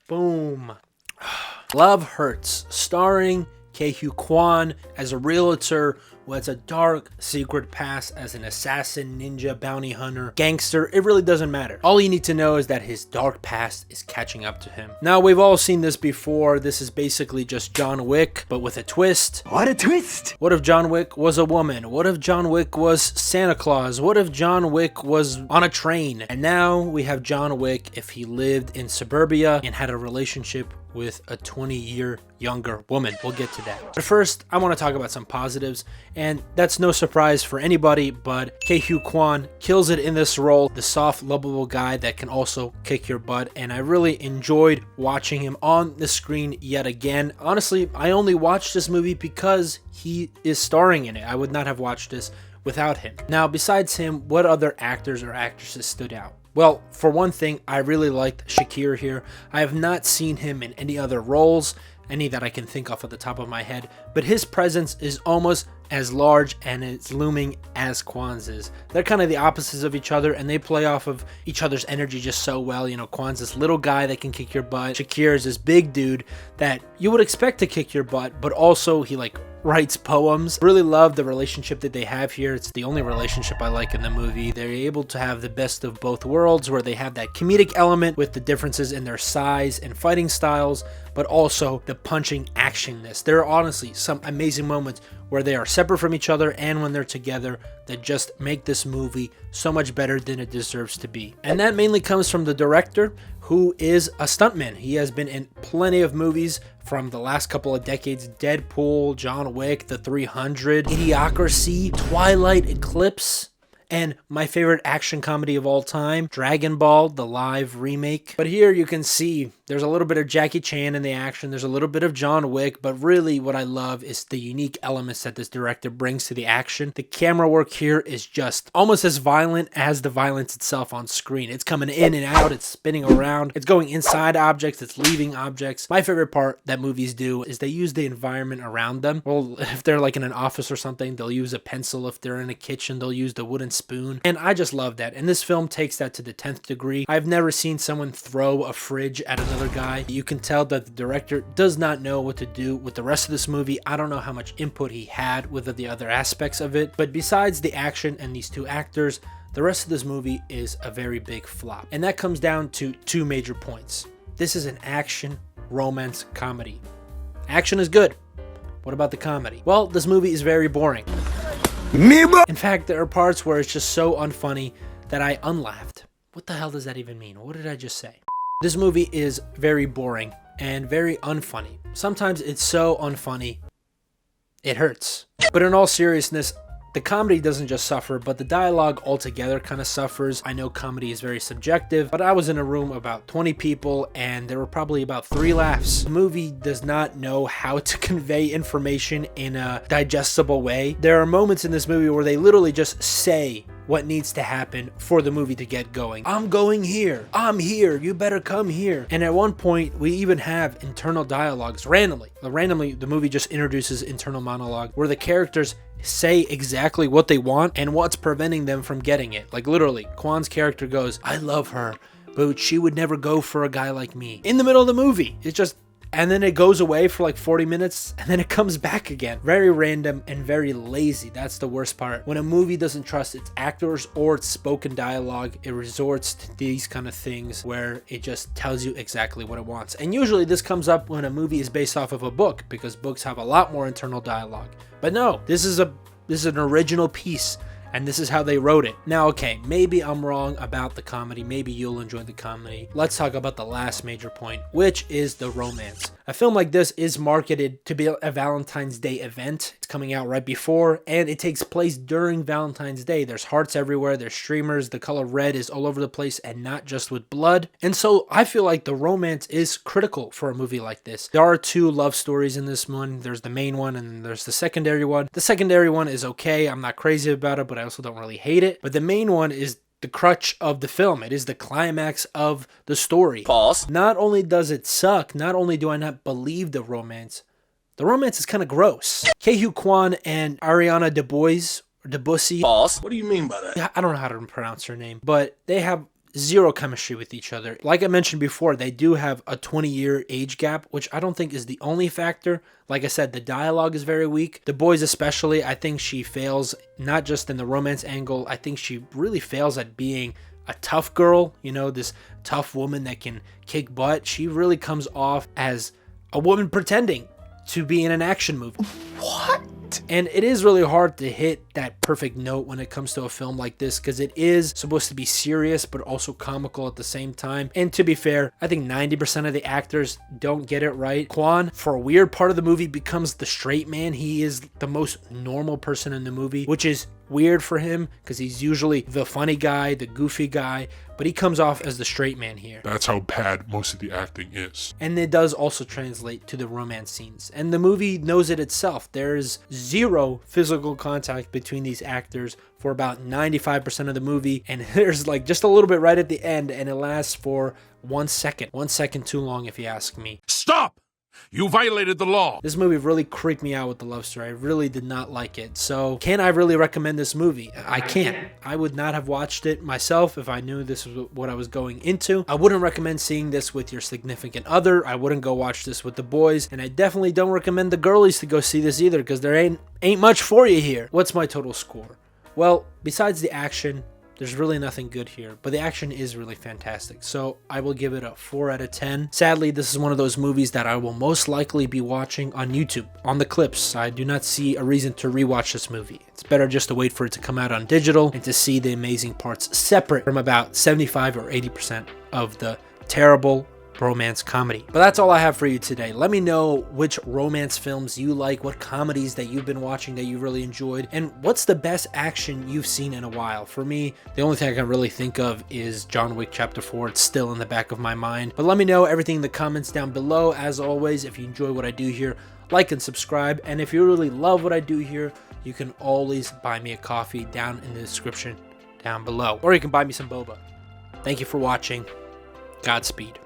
Boom. Love Hurts, starring Ke-Huy Quan as a realtor who has a dark secret past as an assassin, ninja, bounty hunter, gangster. It really doesn't matter. All you need to know is that his dark past is catching up to him. Now, we've all seen this before. This is basically just John Wick, but with a twist. What a twist! What if John Wick was a woman? What if John Wick was Santa Claus? What if John Wick was on a train? And now we have John Wick if he lived in suburbia and had a relationship with a 20-year younger woman. We'll get to that. But first, I want to talk about some positives, and that's no surprise for anybody, but Ke-Huy Quan kills it in this role, the soft, lovable guy that can also kick your butt, and I really enjoyed watching him on the screen yet again. Honestly, I only watched this movie because he is starring in it. I would not have watched this without him. Now, besides him, what other actors or actresses stood out? Well, for one thing, I really liked Shakir here. I have not seen him in any other roles, any that I can think of at the top of my head, but his presence is almost as large and as looming as Quan's is. They're kind of the opposites of each other, and they play off of each other's energy just so well. You know, Quan's this little guy that can kick your butt. Shakir is this big dude that you would expect to kick your butt, but also he writes poems. Really love the relationship that they have here. It's the only relationship I like in the movie. They're able to have the best of both worlds, where they have that comedic element with the differences in their size and fighting styles, but also the punching actionness. There are honestly some amazing moments where they are separate from each other and when they're together that just make this movie so much better than it deserves to be. And that mainly comes from the director, who is a stuntman. He has been in plenty of movies from the last couple of decades: Deadpool, John Wick, The 300, Idiocracy, Twilight Eclipse, and my favorite action comedy of all time, Dragon Ball, the live remake. But here you can see there's a little bit of Jackie Chan in the action, there's a little bit of John Wick, but really what I love is the unique elements that this director brings to the action. The camera work here is just almost as violent as the violence itself on screen. It's coming in and out, it's spinning around, it's going inside objects, it's leaving objects. My favorite part that movies do is they use the environment around them. Well, if they're like in an office or something, they'll use a pencil. If they're in a kitchen, they'll use the wooden spoon. And I just love that. And this film takes that to the 10th degree. I've never seen someone throw a fridge at another guy. You can tell that the director does not know what to do with the rest of this movie. I don't know how much input he had with the other aspects of it. But besides the action and these two actors, the rest of this movie is a very big flop. And that comes down to two major points. This is an action romance comedy. Action is good. What about the comedy? Well, this movie is very boring. In fact, there are parts where it's just so unfunny that I unlaughed. What the hell does that even mean? What did I just say? This movie is very boring and very unfunny. Sometimes it's so unfunny, it hurts. But in all seriousness, the comedy doesn't just suffer, but the dialogue altogether kind of suffers. I know comedy is very subjective, but I was in a room about 20 people and there were probably about 3 laughs. The movie does not know how to convey information in a digestible way. There are moments in this movie where they literally just say what needs to happen for the movie to get going. I'm going here. I'm here. You better come here. And at one point, we even have internal dialogues randomly. Randomly, the movie just introduces internal monologue where the characters say exactly what they want and what's preventing them from getting it. Like literally, Quan's character goes, I love her, but she would never go for a guy like me. In the middle of the movie. It's just, and then it goes away for like 40 minutes and then it comes back again. Very random and very lazy. That's the worst part. When a movie doesn't trust its actors or its spoken dialogue, it resorts to these kind of things where it just tells you exactly what it wants. And usually this comes up when a movie is based off of a book, because books have a lot more internal dialogue. But no, this is an original piece, and this is how they wrote it. Now, okay, maybe I'm wrong about the comedy. Maybe you'll enjoy the comedy. Let's talk about the last major point, which is the romance. A film like this is marketed to be a Valentine's Day event. It's coming out right before, and it takes place during Valentine's Day. There's hearts everywhere, there's streamers, the color red is all over the place, and not just with blood. And so I feel like the romance is critical for a movie like this. There are 2 love stories in this one. There's the main one, and then there's the secondary one. The secondary one is okay. I'm not crazy about it, but I also don't really hate it. But the main one is the crutch of the film. It is the climax of the story. Pause. Not only does it suck, not only do I not believe the romance is kind of gross. Ke-Huy Quan and Ariana DeBois, or Debussy. Pause. What do you mean by that? I don't know how to pronounce her name, but they have zero chemistry with each other. Like I mentioned before, they do have a 20-year age gap, which I don't think is the only factor. Like I said, the dialogue is very weak. The boys especially, I think she fails, not just in the romance angle, I think she really fails at being a tough girl, you know, this tough woman that can kick butt. She really comes off as a woman pretending to be in an action movie. What? And it is really hard to hit that perfect note when it comes to a film like this, because it is supposed to be serious but also comical at the same time. And to be fair, I think 90% of the actors don't get it right. Kwon, for a weird part of the movie, becomes the straight man. He is the most normal person in the movie, which is weird for him because he's usually the funny guy, the goofy guy, but he comes off as the straight man here. That's how bad most of the acting is. And it does also translate to the romance scenes. And the movie knows it itself. There's zero physical contact between these actors for about 95% of the movie. And there's like just a little bit right at the end, and it lasts for 1 second. 1 second too long, if you ask me. Stop! You violated the law. This movie really creeped me out with the love story. I really did not like it. So can I really recommend this movie? I can't. I would not have watched it myself if I knew this was what I was going into. I wouldn't recommend seeing this with your significant other. I wouldn't go watch this with the boys. And I definitely don't recommend the girlies to go see this either, because there ain't much for you here. What's my total score? Well, besides the action, there's really nothing good here, but the action is really fantastic. So I will give it a 4 out of 10. Sadly, this is one of those movies that I will most likely be watching on YouTube, on the clips. I do not see a reason to rewatch this movie. It's better just to wait for it to come out on digital and to see the amazing parts separate from about 75 or 80% of the terrible romance comedy. But that's all I have for you today. Let me know which romance films you like, what comedies that you've been watching that you really enjoyed, and what's the best action you've seen in a while. For me, the only thing I can really think of is John Wick Chapter 4. It's still in the back of my mind. But let me know everything in the comments down below. As always, if you enjoy what I do here, like and subscribe. And if you really love what I do here, you can always buy me a coffee down in the description down below. Or you can buy me some boba. Thank you for watching. Godspeed.